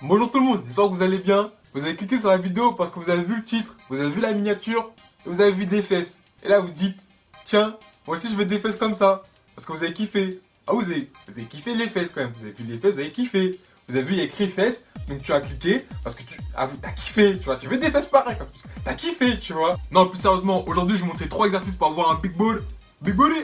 Bonjour tout le monde, j'espère que vous allez bien. Vous avez cliqué sur la vidéo parce que vous avez vu le titre, vous avez vu la miniature et vous avez vu des fesses. Et là vous dites, tiens, moi aussi je veux des fesses comme ça. Parce que vous avez kiffé. Ah vous avez kiffé les fesses quand même. Vous avez vu les fesses, vous avez kiffé. Vous avez vu écrit fesses, donc tu as cliqué parce que t'as kiffé, tu vois. Tu veux des fesses pareilles, t'as kiffé, tu vois. Non, plus sérieusement, aujourd'hui je vais vous montrer 3 exercices pour avoir un big ball. Big body.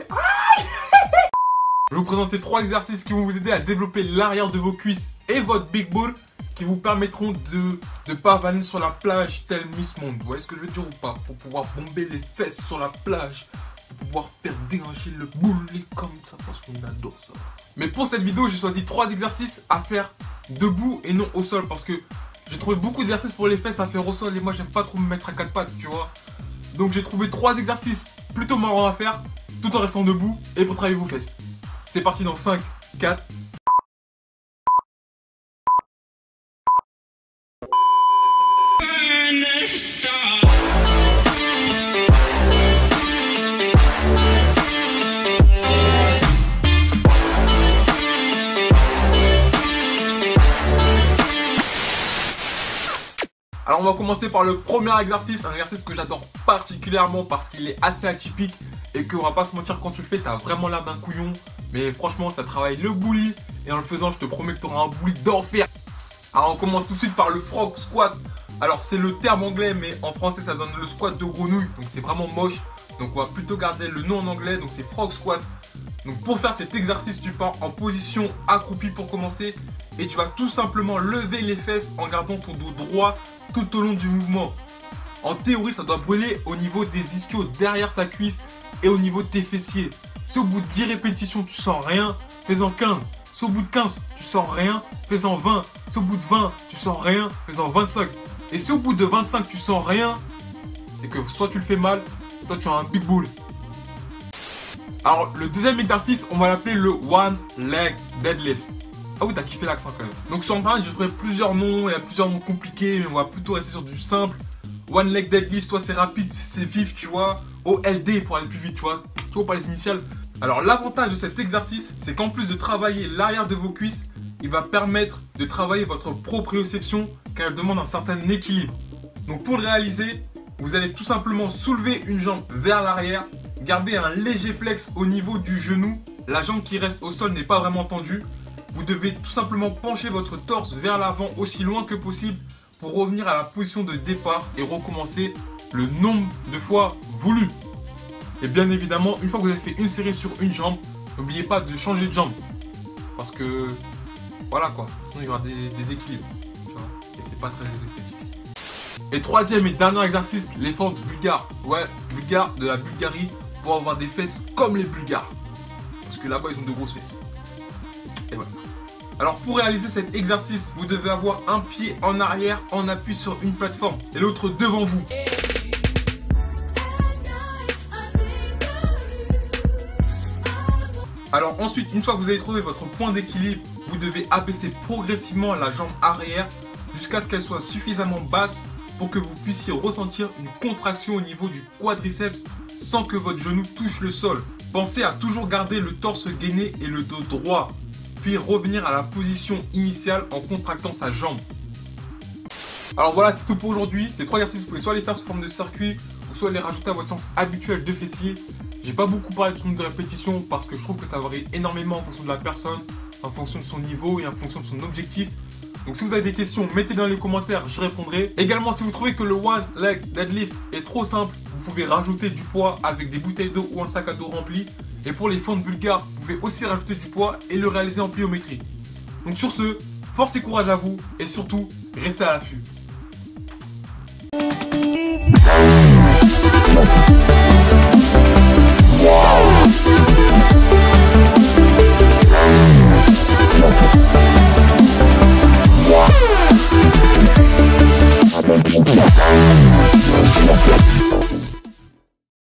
Je vais vous présenter 3 exercices qui vont vous aider à développer l'arrière de vos cuisses et votre big ball, qui vous permettront de pavaner sur la plage tel Miss Monde. Vous voyez ce que je veux dire ou pas? Pour pouvoir bomber les fesses sur la plage, pour pouvoir faire déhancher le boulet comme ça, parce qu'on adore ça. Mais pour cette vidéo, j'ai choisi 3 exercices à faire debout et non au sol, parce que j'ai trouvé beaucoup d'exercices pour les fesses à faire au sol et moi j'aime pas trop me mettre à 4 pattes, tu vois. Donc j'ai trouvé 3 exercices plutôt marrants à faire, tout en restant debout et pour travailler vos fesses. C'est parti dans 5, 4... Alors on va commencer par le premier exercice, un exercice que j'adore particulièrement parce qu'il est assez atypique et qu'on va pas se mentir, quand tu le fais t'as vraiment l'air d'un couillon, mais franchement ça travaille le bouli et en le faisant je te promets que tu auras un bouli d'enfer. Alors on commence tout de suite par le frog squat. Alors c'est le terme anglais mais en français ça donne le squat de grenouille, donc c'est vraiment moche, donc on va plutôt garder le nom en anglais, donc c'est frog squat. Donc pour faire cet exercice tu pars en position accroupie pour commencer et tu vas tout simplement lever les fesses en gardant ton dos droit tout au long du mouvement. En théorie ça doit brûler au niveau des ischios derrière ta cuisse et au niveau de tes fessiers. Si au bout de 10 répétitions tu sens rien, fais-en 15. Si au bout de 15 tu sens rien, fais-en 20. Si au bout de 20 tu sens rien, fais-en 25. Et si au bout de 25 tu sens rien, c'est que soit tu le fais mal, soit tu as un big bull. Alors le deuxième exercice, on va l'appeler le one leg deadlift. Ah oui, t'as kiffé l'accent quand même. Donc sur internet j'ai trouvé plusieurs noms, il y a plusieurs noms compliqués, mais on va plutôt rester sur du simple. One leg deadlift, soit c'est rapide, c'est vif, tu vois. OLD pour aller plus vite, tu vois. Tu vois pas les initiales. Alors l'avantage de cet exercice, c'est qu'en plus de travailler l'arrière de vos cuisses, il va permettre de travailler votre proprioception car elle demande un certain équilibre. Donc pour le réaliser, vous allez tout simplement soulever une jambe vers l'arrière, garder un léger flex au niveau du genou. La jambe qui reste au sol n'est pas vraiment tendue. Vous devez tout simplement pencher votre torse vers l'avant aussi loin que possible pour revenir à la position de départ et recommencer le nombre de fois voulu. Et bien évidemment, une fois que vous avez fait une série sur une jambe, n'oubliez pas de changer de jambe. Parce que, voilà quoi, sinon il y aura des déséquilibres. Tu vois, et c'est pas très esthétique. Et troisième et dernier exercice, les fentes bulgares. Ouais, bulgares de la Bulgarie pour avoir des fesses comme les Bulgares. Parce que là-bas, ils ont de grosses fesses. Et voilà. Alors pour réaliser cet exercice, vous devez avoir un pied en arrière en appui sur une plateforme et l'autre devant vous. Alors ensuite, une fois que vous avez trouvé votre point d'équilibre, vous devez abaisser progressivement la jambe arrière jusqu'à ce qu'elle soit suffisamment basse pour que vous puissiez ressentir une contraction au niveau du quadriceps sans que votre genou touche le sol. Pensez à toujours garder le torse gainé et le dos droit, puis revenir à la position initiale en contractant sa jambe. Alors voilà, c'est tout pour aujourd'hui. Ces 3 exercices, vous pouvez soit les faire sous forme de circuit ou soit les rajouter à votre séance habituelle de fessiers. J'ai pas beaucoup parlé du nombre de répétitions parce que je trouve que ça varie énormément en fonction de la personne, en fonction de son niveau et en fonction de son objectif. Donc si vous avez des questions, mettez-les dans les commentaires, je répondrai. Également, si vous trouvez que le one leg deadlift est trop simple, vous pouvez rajouter du poids avec des bouteilles d'eau ou un sac à dos rempli. Et pour les fentes bulgares, vous pouvez aussi rajouter du poids et le réaliser en pliométrie. Donc sur ce, force et courage à vous et surtout, restez à l'affût.